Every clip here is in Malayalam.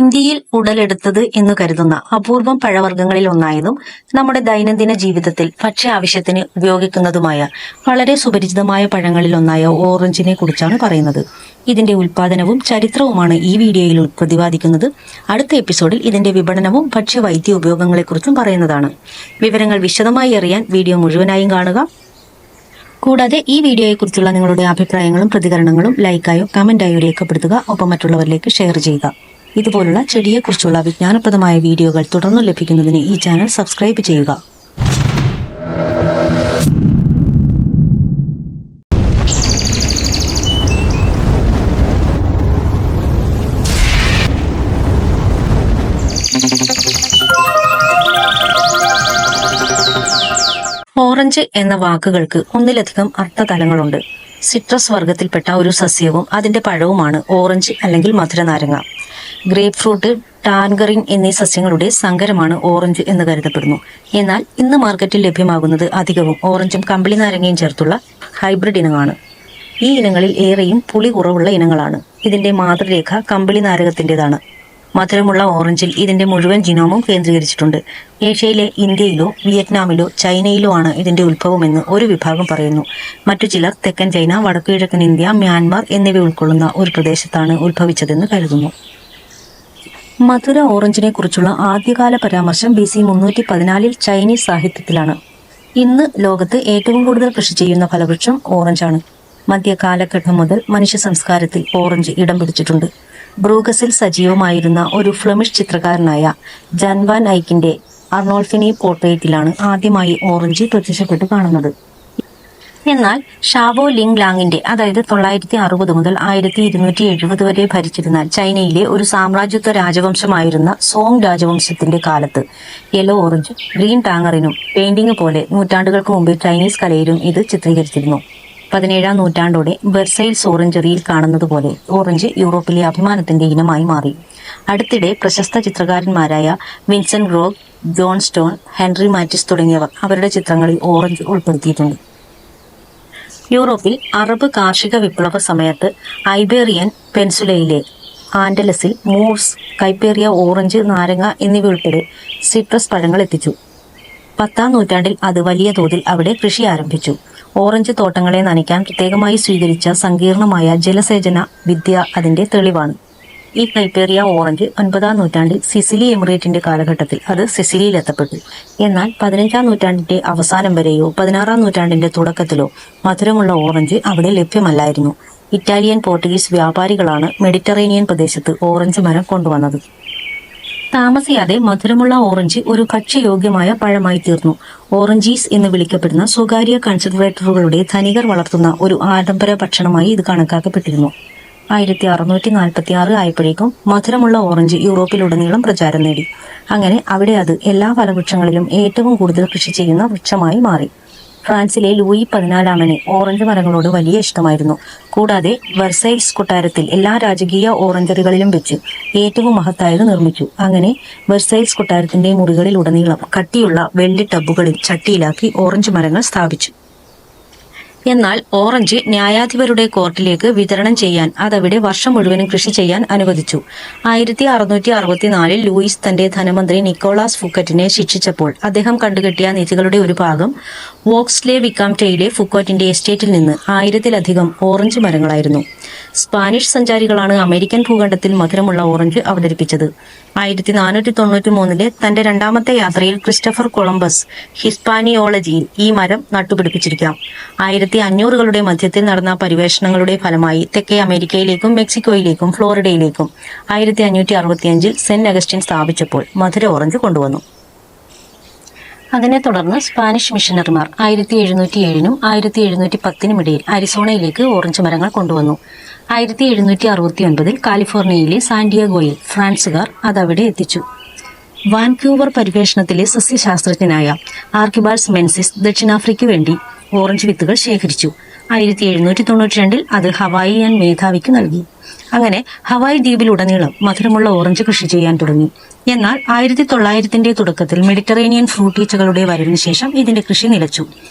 ഇന്ത്യയിൽ ഉടലെടുത്തത് എന്ന് കരുതുന്ന അപൂർവം പഴവർഗ്ഗങ്ങളിൽ ഒന്നായതും നമ്മുടെ ദൈനംദിന ജീവിതത്തിൽ ഭക്ഷ്യ ആവശ്യത്തിന് ഉപയോഗിക്കുന്നതുമായ വളരെ സുപരിചിതമായ പഴങ്ങളിൽ ഒന്നായ ഓറഞ്ചിനെ കുറിച്ചാണ് പറയുന്നത്. ഇതിന്റെ ഉൽപാദനവും ചരിത്രവുമാണ് ഈ വീഡിയോയിൽ പ്രതിപാദിക്കുന്നത്. അടുത്ത എപ്പിസോഡിൽ ഇതിന്റെ വിപണനവും ഭക്ഷ്യവൈദ്യ ഉപയോഗങ്ങളെക്കുറിച്ചും പറയുന്നതാണ്. വിവരങ്ങൾ വിശദമായി അറിയാൻ വീഡിയോ മുഴുവനായും കാണുക. കൂടാതെ ഈ വീഡിയോയെക്കുറിച്ചുള്ള നിങ്ങളുടെ അഭിപ്രായങ്ങളും പ്രതികരണങ്ങളും ലൈക്കായോ കമന്റായോ രേഖപ്പെടുത്തുക. ഒപ്പം മറ്റുള്ളവരിലേക്ക് ഷെയർ ചെയ്യുക. ഇതുപോലുള്ള ചെടിയെക്കുറിച്ചുള്ള വിജ്ഞാനപ്രദമായ വീഡിയോകൾ തുടർന്നു ലഭിക്കുന്നതിന് ഈ ചാനൽ സബ്സ്ക്രൈബ് ചെയ്യുക. ഓറഞ്ച് എന്ന വാക്കുകൾക്ക് ഒന്നിലധികം അർത്ഥതലങ്ങളുണ്ട്. സിട്രസ് വർഗത്തിൽപ്പെട്ട ഒരു സസ്യവും അതിന്റെ പഴവുമാണ് ഓറഞ്ച് അല്ലെങ്കിൽ മധുരനാരങ്ങ. ഗ്രേപ്പ് ഫ്രൂട്ട്, ടാൻഗറിൻ എന്നീ സസ്യങ്ങളുടെ സങ്കരമാണ് ഓറഞ്ച് എന്ന് കരുതപ്പെടുന്നു. എന്നാൽ ഇന്ന് മാർക്കറ്റിൽ ലഭ്യമാകുന്നത് അധികവും ഓറഞ്ചും കമ്പിളി നാരങ്ങയും ചേർത്തുള്ള ഹൈബ്രിഡ് ഇനങ്ങളാണ്. ഈ ഇനങ്ങളിൽ ഏറെയും പുളി കുറവുള്ള ഇനങ്ങളാണ്. ഇതിന്റെ മാതൃരേഖ കമ്പിളി നാരകത്തിൻ്റെതാണ്. മധുരമുള്ള ഓറഞ്ചിൽ ഇതിന്റെ മുഴുവൻ ജിനോമും കേന്ദ്രീകരിച്ചിട്ടുണ്ട്. ഏഷ്യയിലെ ഇന്ത്യയിലോ വിയറ്റ്നാമിലോ ചൈനയിലോ ആണ് ഇതിന്റെ ഉത്ഭവമെന്ന് ഒരു വിഭാഗം പറയുന്നു. മറ്റു ചിലർ തെക്കൻ ചൈന, വടക്കുകിഴക്കൻ ഇന്ത്യ, മ്യാൻമാർ എന്നിവ ഉൾക്കൊള്ളുന്ന ഒരു പ്രദേശത്താണ് ഉത്ഭവിച്ചതെന്ന് കരുതുന്നു. മധുര ഓറഞ്ചിനെ കുറിച്ചുള്ള ആദ്യകാല പരാമർശം BC 314 ചൈനീസ് സാഹിത്യത്തിലാണ്. ഇന്ന് ലോകത്ത് ഏറ്റവും കൂടുതൽ കൃഷി ചെയ്യുന്ന ഫലവൃക്ഷം ഓറഞ്ചാണ്. മധ്യകാലഘട്ടം മുതൽ മനുഷ്യ സംസ്കാരത്തിൽ ഓറഞ്ച് ഇടം പിടിച്ചിട്ടുണ്ട്. ബ്രൂഗസിൽ സജീവമായിരുന്ന ഒരു ഫ്ലെമിഷ് ചിത്രകാരനായ ജാൻ വാൻ ഐക്കിന്റെ അർണോൾഫിനി പോർട്രേറ്റിലാണ് ആദ്യമായി ഓറഞ്ച് പ്രത്യക്ഷപ്പെട്ടു കാണുന്നത്. എന്നാൽ ഷാവോ ലിങ് ലാങ്ങിന്റെ അതായത് 960 മുതൽ 1270 വരെ ഭരിച്ചിരുന്ന ചൈനയിലെ ഒരു സാമ്രാജ്യത്വ രാജവംശമായിരുന്ന സോങ് രാജവംശത്തിന്റെ കാലത്ത് യെല്ലോ ഓറഞ്ച്, ഗ്രീൻ ടാങ്ങറിനും പെയിന്റിംഗ് പോലെ നൂറ്റാണ്ടുകൾക്ക് മുമ്പ് ചൈനീസ് കലയിലും ഇത് ചിത്രീകരിച്ചിരുന്നു. 17ാം നൂറ്റാണ്ടോടെ വെർസൈൽസ് ഓറഞ്ചറിയിൽ കാണുന്നത് പോലെ ഓറഞ്ച് യൂറോപ്പിലെ അഭിമാനത്തിന്റെ ഇനമായി മാറി. അടുത്തിടെ പ്രശസ്ത ചിത്രകാരന്മാരായ വിൻസെന്റ് ഗ്രോഗ്, ജോൺ സ്റ്റോൺ, ഹെൻറി മാറ്റിസ് തുടങ്ങിയവർ അവരുടെ ചിത്രങ്ങളിൽ ഓറഞ്ച് ഉൾപ്പെടുത്തിയിട്ടുണ്ട്. യൂറോപ്പിൽ അറബ് കാർഷിക വിപ്ലവ സമയത്ത് ഐബേറിയൻ പെൻസുലയിലെ ആൻഡലസിൽ മൂർസ്, കൈപ്പേറിയ ഓറഞ്ച്, നാരങ്ങ എന്നിവ ഉൾപ്പെടെ സിട്രസ് പഴങ്ങൾ എത്തിച്ചു. 10ാം നൂറ്റാണ്ടിൽ അത് വലിയ തോതിൽ അവിടെ കൃഷി ആരംഭിച്ചു. ഓറഞ്ച് തോട്ടങ്ങളെ നനയ്ക്കാൻ പ്രത്യേകമായി സ്വീകരിച്ച സങ്കീർണമായ ജലസേചന വിദ്യ അതിന്റെ തെളിവാണ്. ഈ കൈപ്പേറിയ ഓറഞ്ച് 9ാം നൂറ്റാണ്ടിൽ സിസിലി എമിറേറ്റിന്റെ കാലഘട്ടത്തിൽ അത് സിസിലിയിൽ എത്തപ്പെട്ടു. എന്നാൽ 15ാം നൂറ്റാണ്ടിന്റെ അവസാനം വരെയോ 16ാം നൂറ്റാണ്ടിന്റെ തുടക്കത്തിലോ മധുരമുള്ള ഓറഞ്ച് അവിടെ ലഭ്യമല്ലായിരുന്നു. ഇറ്റാലിയൻ, പോർട്ടുഗീസ് വ്യാപാരികളാണ് മെഡിറ്ററേനിയൻ പ്രദേശത്ത് ഓറഞ്ച് മരം കൊണ്ടുവന്നത്. താമസിയാതെ മധുരമുള്ള ഓറഞ്ച് ഒരു ഭക്ഷ്യയോഗ്യമായ പഴമായി തീർന്നു. ഓറഞ്ചീസ് എന്ന് വിളിക്കപ്പെടുന്ന സ്വകാര്യ കൺസർവേറ്ററുകളുടെ ധനികർ വളർത്തുന്ന ഒരു ആഡംബര ഭക്ഷണമായി ഇത് കണക്കാക്കപ്പെട്ടിരുന്നു. 1646 ആയപ്പോഴേക്കും മധുരമുള്ള ഓറഞ്ച് യൂറോപ്പിലുടനീളം പ്രചാരം നേടി. അങ്ങനെ അവിടെ അത് എല്ലാ ഫലവൃക്ഷങ്ങളിലും ഏറ്റവും കൂടുതൽ കൃഷി ചെയ്യുന്ന വൃക്ഷമായി മാറി. ഫ്രാൻസിലെ ലൂയി 14 ഓറഞ്ച് മരങ്ങളോട് വലിയ ഇഷ്ടമായിരുന്നു. കൂടാതെ വെർസൈൽസ് കൊട്ടാരത്തിൽ എല്ലാ രാജകീയ ഓറഞ്ചറികളിലും വെച്ച് ഏറ്റവും മഹത്തായത് നിർമ്മിച്ചു. അങ്ങനെ വെർസൈൽസ് കൊട്ടാരത്തിന്റെ മുറികളിലുടനീളം കട്ടിയുള്ള വെള്ളി ടബുകളിൽ ചട്ടിയിലാക്കി ഓറഞ്ച് മരങ്ങൾ സ്ഥാപിച്ചു. എന്നാൽ ഓറഞ്ച് ന്യായാധിപരുടെ കോർട്ടിലേക്ക് വിതരണം ചെയ്യാൻ അതവിടെ വർഷം മുഴുവനും കൃഷി ചെയ്യാൻ അനുവദിച്ചു. 1664 ലൂയിസ് തന്റെ ധനമന്ത്രി നിക്കോളാസ് ഫുക്കറ്റിനെ ശിക്ഷിച്ചപ്പോൾ അദ്ദേഹം കണ്ടുകെട്ടിയ നിധികളുടെ ഒരു ഭാഗം വോക്സ്ലെ വിക്കാംറ്റയിലെ ഫുക്കറ്റിന്റെ എസ്റ്റേറ്റിൽ നിന്ന് 1000-ലധികം ഓറഞ്ച് മരങ്ങളായിരുന്നു. സ്പാനിഷ് സഞ്ചാരികളാണ് അമേരിക്കൻ ഭൂഖണ്ഡത്തിൽ മധുരമുള്ള ഓറഞ്ച് അവതരിപ്പിച്ചത്. 1493 തന്റെ രണ്ടാമത്തെ യാത്രയിൽ ക്രിസ്റ്റഫർ കൊളംബസ് ഹിസ്പാനിയോളജിയിൽ ഈ മരം നട്ടുപിടിപ്പിച്ചിരിക്കാം. 1500കളുടെ മധ്യത്തിൽ നടന്ന പരിവേഷണങ്ങളുടെ ഫലമായി തെക്കേ അമേരിക്കയിലേക്കും മെക്സിക്കോയിലേക്കും ഫ്ലോറിഡയിലേക്കും 1565 സെന്റ് അഗസ്റ്റിൻ സ്ഥാപിച്ചപ്പോൾ മധുര ഓറഞ്ച് കൊണ്ടുവന്നു. അതിനെ തുടർന്ന് സ്പാനിഷ് മിഷണറിമാർ 1707 1710 ഇടയിൽ അരിസോണയിലേക്ക് ഓറഞ്ച് മരങ്ങൾ കൊണ്ടുവന്നു. 1769 കാലിഫോർണിയയിലെ സാന്റിയാഗോയിൽ ഫ്രാൻസുകാർ അതവിടെ എത്തിച്ചു. വാൻകൂവർ പരിവേഷണത്തിലെ സസ്യശാസ്ത്രജ്ഞനായ ആർക്കിബാൾസ് മെൻസിസ് ദക്ഷിണാഫ്രിക്കയ്ക്ക് വേണ്ടി ഓറഞ്ച് വിത്തുകൾ ശേഖരിച്ചു. 1792 അത് ഹവായിയൻ മേധാവിക്ക് നൽകി. അങ്ങനെ ഹവായ് ദ്വീപിലുടനീളം മധുരമുള്ള ഓറഞ്ച് കൃഷി ചെയ്യാൻ തുടങ്ങി. എന്നാൽ 1900-ന്റെ തുടക്കത്തിൽ മെഡിറ്ററേനിയൻ ഫ്രൂട്ട് ഈച്ചകളുടെ വരവിന് ശേഷം ഇതിന്റെ കൃഷി നിലച്ചു.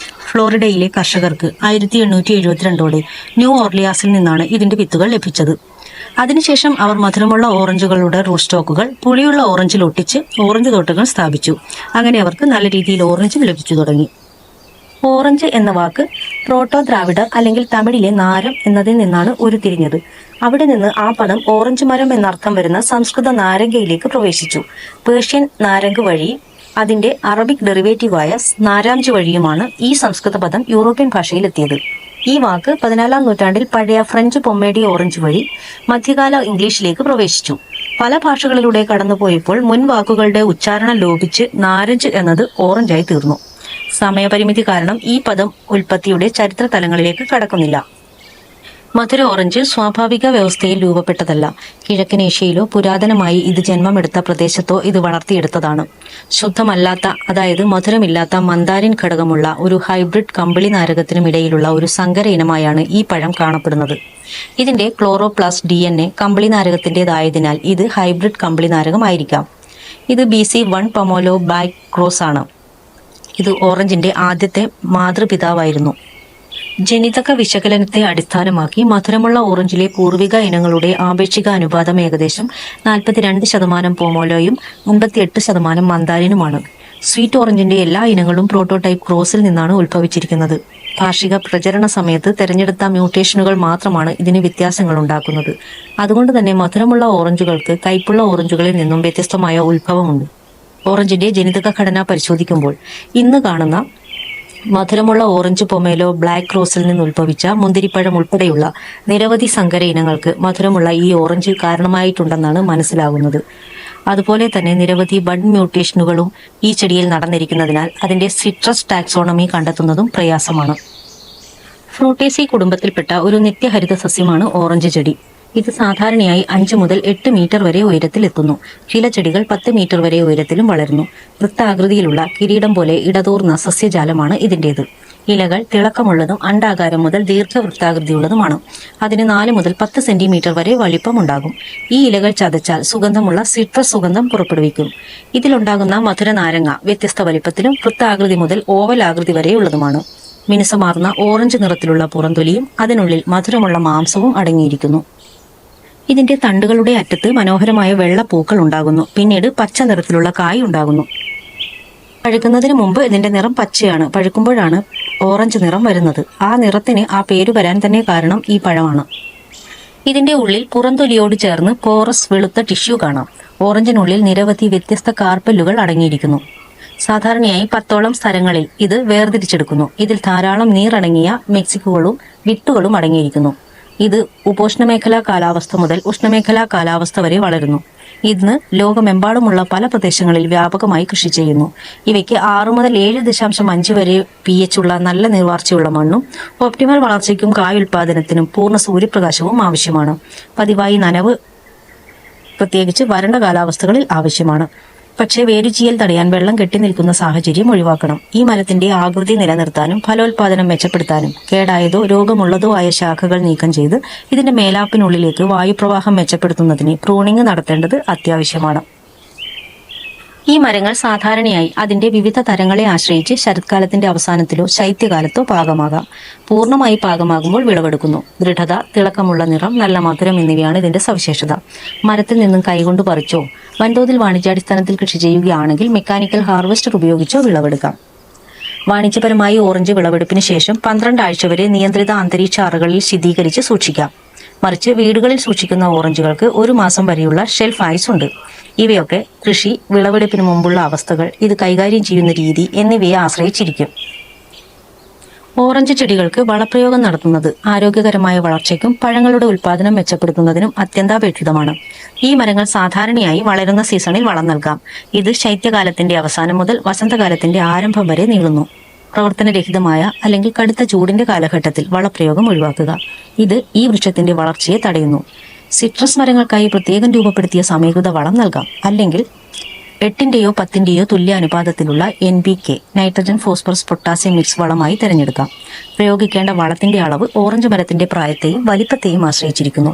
ഫ്ലോറിഡയിലെ കർഷകർക്ക് 1872ഓടെ ന്യൂ ഓർലിയാസിൽ നിന്നാണ് ഇതിന്റെ വിത്തുകൾ ലഭിച്ചത്. അതിനുശേഷം അവർ മധുരമുള്ള ഓറഞ്ചുകളുടെ റൂട്ട് സ്റ്റോക്കുകൾ പുളിയുള്ള ഓറഞ്ചിൽ ഒട്ടിച്ച് ഓറഞ്ച് തോട്ടങ്ങൾ സ്ഥാപിച്ചു. അങ്ങനെ അവർക്ക് നല്ല രീതിയിൽ ഓറഞ്ച് ലഭിച്ചു തുടങ്ങി. ഓറഞ്ച് എന്ന വാക്ക് പ്രോട്ടോ ദ്രാവിഡർ അല്ലെങ്കിൽ തമിഴിലെ നാരം എന്നതിൽ നിന്നാണ് ഉരുത്തിരിഞ്ഞത്. അവിടെ നിന്ന് ആ പദം ഓറഞ്ച് മരം എന്നർത്ഥം വരുന്ന സംസ്കൃത നാരങ്ങയിലേക്ക് പ്രവേശിച്ചു. പേർഷ്യൻ നാരംഗ് വഴി അതിന്റെ അറബിക് ഡെറിവേറ്റീവായ നാരാഞ്ച് വഴിയുമാണ് ഈ സംസ്കൃത പദം യൂറോപ്യൻ ഭാഷയിലെത്തിയത്. ഈ വാക്ക് 14-ാം നൂറ്റാണ്ടിൽ പഴയ ഫ്രഞ്ച് പൊമ്മേഡി ഓറഞ്ച് വഴി മധ്യകാല ഇംഗ്ലീഷിലേക്ക് പ്രവേശിച്ചു. പല ഭാഷകളിലൂടെ കടന്നുപോയപ്പോൾ മുൻ വാക്കുകളുടെ ഉച്ചാരണം ലോപിച്ച് നാരഞ്ച് എന്നത് ഓറഞ്ചായി തീർന്നു. സമയപരിമിതി കാരണം ഈ പദം ഉൽപ്പത്തിയുടെ ചരിത്ര തലങ്ങളിലേക്ക് കടക്കുന്നില്ല. മധുര ഓറഞ്ച് സ്വാഭാവിക വ്യവസ്ഥയിൽ രൂപപ്പെട്ടതല്ല. കിഴക്കൻ ഏഷ്യയിലോ പുരാതനമായി ഇത് ജന്മമെടുത്ത പ്രദേശത്തോ ഇത് വളർത്തിയെടുത്തതാണ്. ശുദ്ധമല്ലാത്ത, അതായത് മധുരമില്ലാത്ത മന്ദാരിൻ ഘടകമുള്ള ഒരു ഹൈബ്രിഡ് കമ്പിളി നാരകത്തിനും ഇടയിലുള്ള ഒരു സങ്കര ഇനമായാണ് ഈ പഴം കാണപ്പെടുന്നത്. ഇതിന്റെ ക്ലോറോപ്ലാസ്റ്റ് DNA കമ്പിളി നാരകത്തിൻ്റെതായതിനാൽ ഇത് ഹൈബ്രിഡ് കമ്പിളി നാരകമായിരിക്കാം. ഇത് BC 1 പമോലോ ബ്ലാക്ക് ക്രോസ് ആണ്. ഇത് ഓറഞ്ചിന്റെ ആദ്യത്തെ മാതൃപിതാവായിരുന്നു. ജനിതക വിശകലനത്തെ അടിസ്ഥാനമാക്കി മധുരമുള്ള ഓറഞ്ചിലെ പൂർവിക ഇനങ്ങളുടെ ആപേക്ഷിക അനുപാതം ഏകദേശം 42% പോമോലോയും 58% മന്ദാരിനുമാണ്. സ്വീറ്റ് ഓറഞ്ചിന്റെ എല്ലാ ഇനങ്ങളും പ്രോട്ടോടൈപ്പ് ക്രോസിൽ നിന്നാണ് ഉത്ഭവിച്ചിരിക്കുന്നത്. കാർഷിക പ്രചരണ സമയത്ത് തെരഞ്ഞെടുത്ത മ്യൂട്ടേഷനുകൾ മാത്രമാണ് ഇതിന് വ്യത്യാസങ്ങൾ ഉണ്ടാക്കുന്നത്. അതുകൊണ്ട് തന്നെ മധുരമുള്ള ഓറഞ്ചുകൾക്ക് കയ്പുള്ള ഓറഞ്ചുകളിൽ നിന്നും വ്യത്യസ്തമായ ഉത്ഭവമുണ്ട്. ഓറഞ്ചിന്റെ ജനിതക ഘടന പരിശോധിക്കുമ്പോൾ ഇന്ന് കാണുന്ന മധുരമുള്ള ഓറഞ്ച് പൊമേലോ ബ്ലാക്ക് ക്രോസിൽ നിന്ന് ഉത്ഭവിച്ച മുന്തിരിപ്പഴം ഉൾപ്പെടെയുള്ള നിരവധി സങ്കര ഇനങ്ങൾക്ക് മധുരമുള്ള ഈ ഓറഞ്ച് കാരണമായിട്ടുണ്ടെന്നാണ് മനസ്സിലാകുന്നത്. അതുപോലെ തന്നെ നിരവധി ബഡ് മ്യൂട്ടേഷനുകളും ഈ ചെടിയിൽ നടന്നിരിക്കുന്നതിനാൽ അതിന്റെ സിട്രസ് ടാക്സോണമി കണ്ടെത്തുന്നതും പ്രയാസമാണ്. ഫ്രൂട്ടേസി കുടുംബത്തിൽപ്പെട്ട ഒരു നിത്യഹരിത സസ്യമാണ് ഓറഞ്ച് ചെടി. ഇത് സാധാരണയായി 5 മുതൽ 8 മീറ്റർ വരെ ഉയരത്തിലെത്തുന്നു. ചില ചെടികൾ 10 മീറ്റർ വരെ ഉയരത്തിലും വളരുന്നു. വൃത്താകൃതിയിലുള്ള കിരീടം പോലെ ഇടതൂർന്ന സസ്യജാലമാണ് ഇതിൻ്റേത്. ഇലകൾ തിളക്കമുള്ളതും അണ്ഡാകാരം മുതൽ ദീർഘവൃത്താകൃതിയുള്ളതുമാണ്. അതിന് 4 മുതൽ 10 സെന്റിമീറ്റർ വരെ വലിപ്പമുണ്ടാകും. ഈ ഇലകൾ ചതച്ചാൽ സുഗന്ധമുള്ള സിട്രസ് സുഗന്ധം പുറപ്പെടുവിക്കും. ഇതിലുണ്ടാകുന്ന മധുര നാരങ്ങ വ്യത്യസ്ത വലിപ്പത്തിലും വൃത്താകൃതി മുതൽ ഓവൽ ആകൃതി വരെയുള്ളതുമാണ്. മിനുസമാർന്ന ഓറഞ്ച് നിറത്തിലുള്ള പുറംതൊലിയും അതിനുള്ളിൽ മധുരമുള്ള മാംസവും അടങ്ങിയിരിക്കുന്നു. ഇതിന്റെ തണ്ടുകളുടെ അറ്റത്ത് മനോഹരമായ വെള്ള പൂക്കൾ ഉണ്ടാകുന്നു. പിന്നീട് പച്ച നിറത്തിലുള്ള കായ് ഉണ്ടാകുന്നു. പഴുക്കുന്നതിന് മുമ്പ് ഇതിന്റെ നിറം പച്ചയാണ്. പഴുക്കുമ്പോഴാണ് ഓറഞ്ച് നിറം വരുന്നത്. ആ നിറത്തിന് ആ പേര് വരാൻ തന്നെ കാരണം ഈ പഴമാണ്. ഇതിന്റെ ഉള്ളിൽ പുറംതൊലിയോട് ചേർന്ന് പോറസ് വെളുത്ത ടിഷ്യൂ കാണാം. ഓറഞ്ചിനുള്ളിൽ നിരവധി വ്യത്യസ്ത കാർപ്പല്ലുകൾ അടങ്ങിയിരിക്കുന്നു. സാധാരണയായി 10ഓളം സ്ഥലങ്ങളിൽ ഇത് വേർതിരിച്ചെടുക്കുന്നു. ഇതിൽ ധാരാളം നീറടങ്ങിയ മെക്സിക്കുകളും വിത്തുകളും അടങ്ങിയിരിക്കുന്നു. ഇത് ഉപോഷ്ണമേഖലാ കാലാവസ്ഥ മുതൽ ഉഷ്ണമേഖലാ കാലാവസ്ഥ വരെ വളരുന്നു. ഇന്ന് ലോകമെമ്പാടുമുള്ള പല പ്രദേശങ്ങളിൽ വ്യാപകമായി കൃഷി ചെയ്യുന്നു. ഇവയ്ക്ക് 6 മുതൽ 7.5 വരെ pH ഉള്ള നല്ല നീർവാർച്ചയുള്ള മണ്ണും ഒപ്റ്റിമൽ വളർച്ചയ്ക്കും കായുൽപാദനത്തിനും പൂർണ്ണ സൂര്യപ്രകാശവും ആവശ്യമാണ്. പതിവായി നനവ് പ്രത്യേകിച്ച് വരണ്ട കാലാവസ്ഥകളിൽ ആവശ്യമാണ്. പക്ഷേ വേരുചീയൽ തടയാൻ വെള്ളം കെട്ടിനിൽക്കുന്ന സാഹചര്യം ഒഴിവാക്കണം. ഈ മരത്തിന്റെ ആകൃതി നിലനിർത്താനും ഫലോൽപാദനം മെച്ചപ്പെടുത്താനും കേടായതോ രോഗമുള്ളതോ ആയ ശാഖകൾ നീക്കം ചെയ്ത് ഇതിന്റെ മേലാപ്പിനുള്ളിലേക്ക് വായുപ്രവാഹം മെച്ചപ്പെടുത്തുന്നതിന് പ്രൂണിംഗ് നടത്തേണ്ടത് അത്യാവശ്യമാണ്. ഈ മരങ്ങൾ സാധാരണയായി അതിന്റെ വിവിധ തരങ്ങളെ ആശ്രയിച്ച് ശരത്കാലത്തിന്റെ അവസാനത്തിലോ ശൈത്യകാലത്തോ പാകമാകാം. പൂർണ്ണമായി പാകമാകുമ്പോൾ വിളവെടുക്കുന്നു. ദൃഢത, തിളക്കമുള്ള നിറം, നല്ല മധുരം എന്നിവയാണ് ഇതിന്റെ സവിശേഷത. മരത്തിൽ നിന്നും കൈകൊണ്ട് പറിച്ചോ വൻതോതിൽ വാണിജ്യാടിസ്ഥാനത്തിൽ കൃഷി ചെയ്യുകയാണെങ്കിൽ മെക്കാനിക്കൽ ഹാർവെസ്റ്റർ ഉപയോഗിച്ചോ വിളവെടുക്കാം. വാണിജ്യപരമായി ഓറഞ്ച് വിളവെടുപ്പിന് ശേഷം 12 ആഴ്ച വരെ നിയന്ത്രിത അന്തരീക്ഷ അറകളിൽ ശീതീകരിച്ച് സൂക്ഷിക്കാം. മറിച്ച് വീടുകളിൽ സൂക്ഷിക്കുന്ന ഓറഞ്ചുകൾക്ക് 1 മാസം വരെയുള്ള ഷെൽഫ് ആയുസ് ഉണ്ട്. ഇവയൊക്കെ കൃഷി, വിളവെടുപ്പിന് മുമ്പുള്ള അവസ്ഥകൾ, ഇത് കൈകാര്യം ചെയ്യുന്ന രീതി എന്നിവയെ ആശ്രയിച്ചിരിക്കും. ഓറഞ്ച് ചെടികൾക്ക് വളപ്രയോഗം നടത്തുന്നത് ആരോഗ്യകരമായ വളർച്ചയ്ക്കും പഴങ്ങളുടെ ഉൽപാദനം മെച്ചപ്പെടുത്തുന്നതിനും അത്യന്താപേക്ഷിതമാണ്. ഈ മരങ്ങൾ സാധാരണയായി വളരുന്ന സീസണിൽ വളം നൽകാം. ഇത് ശൈത്യകാലത്തിന്റെ അവസാനം മുതൽ വസന്തകാലത്തിന്റെ ആരംഭം വരെ നീളുന്നു. പ്രവർത്തനരഹിതമായ അല്ലെങ്കിൽ കടുത്ത ചൂടിന്റെ കാലഘട്ടത്തിൽ വളപ്രയോഗം ഒഴിവാക്കുക. ഇത് ഈ വൃക്ഷത്തിന്റെ വളർച്ചയെ തടയുന്നു. സിട്രസ് മരങ്ങൾക്കായി പ്രത്യേകം രൂപപ്പെടുത്തിയ സമീകൃത വളം നൽകാം. അല്ലെങ്കിൽ 8ന്റെയോ 10ന്റെയോ തുല്യ അനുപാതത്തിലുള്ള NPK nitrogen phosphorus potassium mix വളമായി തിരഞ്ഞെടുക്കാം. പ്രയോഗിക്കേണ്ട വളത്തിന്റെ അളവ് ഓറഞ്ച് മരത്തിന്റെ പ്രായത്തെയും വലിപ്പത്തെയും ആശ്രയിച്ചിരിക്കുന്നു.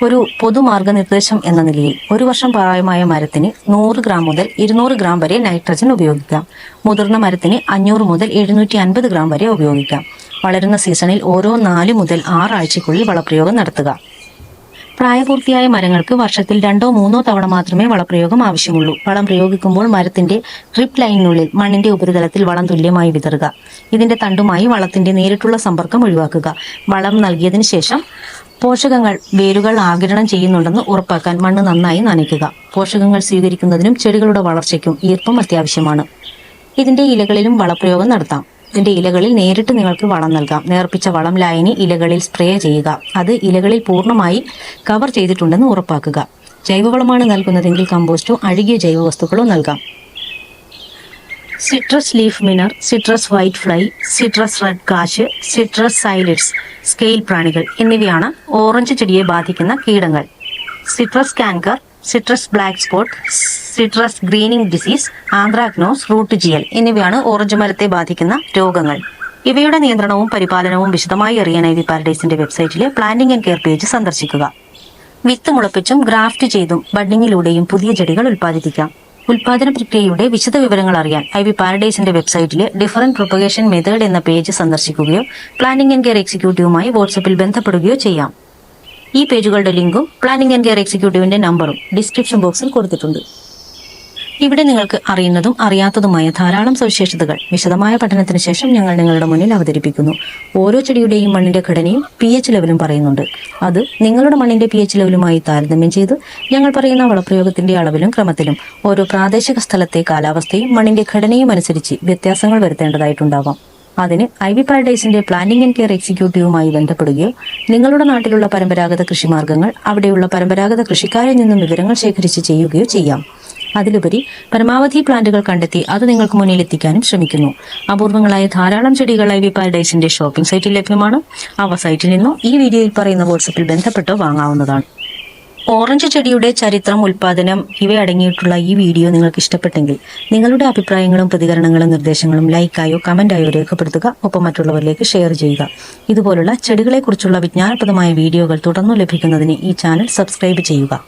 ഒരു പൊതു മാർഗനിർദ്ദേശം എന്ന നിലയിൽ 1 വർഷം പ്രായമായ മരത്തിന് 100 ഗ്രാം മുതൽ 200 ഗ്രാം വരെ നൈട്രജൻ ഉപയോഗിക്കാം. മുതിർന്ന മരത്തിന് 500 മുതൽ 750 ഗ്രാം വരെ ഉപയോഗിക്കാം. വളരുന്ന സീസണിൽ ഓരോ 4 മുതൽ 6 ആഴ്ചയ്ക്കുള്ളിൽ വളപ്രയോഗം നടത്തുക. പ്രായപൂർത്തിയായ മരങ്ങൾക്ക് വർഷത്തിൽ 2-3 തവണ മാത്രമേ വളപ്രയോഗം ആവശ്യമുള്ളൂ. വളം പ്രയോഗിക്കുമ്പോൾ മരത്തിന്റെ ഡ്രിപ്പ് ലൈനിനുള്ളിൽ മണ്ണിന്റെ ഉപരിതലത്തിൽ വളം തുല്യമായി വിതറുക. ഇതിന്റെ തണ്ടുമായി വളത്തിന്റെ നേരിട്ടുള്ള സമ്പർക്കം ഒഴിവാക്കുക. വളം നൽകിയതിനു ശേഷം പോഷകങ്ങൾ വേരുകൾ ആഗിരണം ചെയ്യുന്നുണ്ടെന്ന് ഉറപ്പാക്കാൻ മണ്ണ് നന്നായി നനയ്ക്കുക. പോഷകങ്ങൾ സ്വീകരിക്കുന്നതിനും ചെടികളുടെ വളർച്ചയ്ക്കും ഈർപ്പം അത്യാവശ്യമാണ്. ഇതിന്റെ ഇലകളിലും വളപ്രയോഗം നടത്താം. ഇതിന്റെ ഇലകളിൽ നേരിട്ട് നിങ്ങൾക്ക് വളം നൽകാം. നേർപ്പിച്ച വളം ലായനി ഇലകളിൽ സ്പ്രേ ചെയ്യുക. അത് ഇലകളിൽ പൂർണ്ണമായി കവർ ചെയ്തിട്ടുണ്ടെന്ന് ഉറപ്പാക്കുക. ജൈവവളമാണ് നൽകുന്നതെങ്കിൽ കമ്പോസ്റ്റോ അഴുകിയ ജൈവവസ്തുക്കളോ നൽകാം. Citrus leaf miner, citrus white fly, citrus red കാശ്, സിട്രസ് സൈലിഡ്സ്, സ്കെയിൽ പ്രാണികൾ എന്നിവയാണ് ഓറഞ്ച് ചെടിയെ ബാധിക്കുന്ന കീടങ്ങൾ. Citrus canker, citrus black spot, citrus greening disease, anthracnose, root ജിയൽ എന്നിവയാണ് ഓറഞ്ച് മരത്തെ ബാധിക്കുന്ന രോഗങ്ങൾ. ഇവയുടെ നിയന്ത്രണവും പരിപാലനവും വിശദമായി അറിയാൻ ഐവി പാരഡൈസിന്റെ വെബ്സൈറ്റിലെ പ്ലാന്റിംഗ് ആൻഡ് കെയർ പേജ് സന്ദർശിക്കുക. വിത്ത് മുളപ്പിച്ചും ഗ്രാഫ്റ്റ് ചെയ്തും ബഡ്ഡിങ്ങിലൂടെയും പുതിയ ചെടികൾ ഉൽപ്പാദിപ്പിക്കാം. ഉൽപാദന പ്രക്രിയയുടെ വിശദ വിവരങ്ങൾ അറിയാൻ ഐവി പാരഡൈസിന്റെ വെബ്സൈറ്റിലെ ഡിഫറന്റ് പ്രൊപ്പഗേഷൻ മെത്തേഡ് എന്ന പേജ് സന്ദർശിക്കുകയോ പ്ലാന്റിംഗ് ആൻഡ് കെയർ എക്സിക്യൂട്ടീവുമായി വാട്സപ്പിൽ ബന്ധപ്പെടുകയോ ചെയ്യാം. ഈ പേജുകളുടെ ലിങ്കും പ്ലാനിംഗ് ആൻഡ് കെയർ എക്സിക്യൂട്ടീവിന്റെ നമ്പറും ഡിസ്ക്രിപ്ഷൻ ബോക്സിൽ കൊടുത്തിട്ടുണ്ട്. ഇവിടെ നിങ്ങൾക്ക് അറിയുന്നതും അറിയാത്തതുമായ ധാരാളം സവിശേഷതകൾ വിശദമായ പഠനത്തിന് ശേഷം ഞങ്ങൾ നിങ്ങളുടെ മുന്നിൽ അവതരിപ്പിക്കുന്നു. ഓരോ ചെടിയുടെയും മണ്ണിന്റെ ഘടനയും pH ലെവലും പറയുന്നുണ്ട്. അത് നിങ്ങളുടെ മണ്ണിന്റെ pH ലെവലുമായി താരതമ്യം ചെയ്ത് ഞങ്ങൾ പറയുന്ന വളപ്രയോഗത്തിന്റെ അളവിലും ക്രമത്തിലും ഓരോ പ്രാദേശിക സ്ഥലത്തെ കാലാവസ്ഥയും മണ്ണിന്റെ ഘടനയും അനുസരിച്ച് വ്യത്യാസങ്ങൾ വരുത്തേണ്ടതായിട്ടുണ്ടാവാം. അതിന് ഐവി പാരഡൈസിന്റെ പ്ലാന്റിംഗ് ആൻഡ് കെയർ എക്സിക്യൂട്ടീവുമായി ബന്ധപ്പെടുകയോ നിങ്ങളുടെ നാട്ടിലുള്ള പരമ്പരാഗത കൃഷിമാർഗങ്ങൾ അവിടെയുള്ള പരമ്പരാഗത കൃഷിക്കാരിൽ നിന്നും വിവരങ്ങൾ ശേഖരിച്ച് ചെയ്യുകയോ ചെയ്യാം. അതിലുപരി പരമാവധി പ്ലാന്റുകൾ കണ്ടെത്തി അത് നിങ്ങൾക്ക് മുന്നിൽ എത്തിക്കാനും ശ്രമിക്കുന്നു. അപൂർവങ്ങളായ ധാരാളം ചെടികൾ ഐവി പാരഡൈസിന്റെ ഷോപ്പിംഗ് സൈറ്റിൽ ലഭ്യമാണ്. അവ സൈറ്റിൽ നിന്നോ ഈ വീഡിയോയിൽ പറയുന്ന വാട്സപ്പിൽ ബന്ധപ്പെട്ടോ വാങ്ങാവുന്നതാണ്. ഓറഞ്ച് ചെടിയുടെ ചരിത്രം, ഉൽപാദനം ഇവയടങ്ങിയിട്ടുള്ള ഈ വീഡിയോ നിങ്ങൾക്ക് ഇഷ്ടപ്പെട്ടെങ്കിൽ നിങ്ങളുടെ അഭിപ്രായങ്ങളും പ്രതികരണങ്ങളും നിർദ്ദേശങ്ങളും ലൈക്കായോ കമന്റായോ രേഖപ്പെടുത്തുക. ഒപ്പം മറ്റുള്ളവരിലേക്ക് ഷെയർ ചെയ്യുക. ഇതുപോലുള്ള ചെടികളെക്കുറിച്ചുള്ള വിജ്ഞാനപ്രദമായ വീഡിയോകൾ തുടർന്നു ലഭിക്കുന്നതിന് ഈ ചാനൽ സബ്സ്ക്രൈബ് ചെയ്യുക.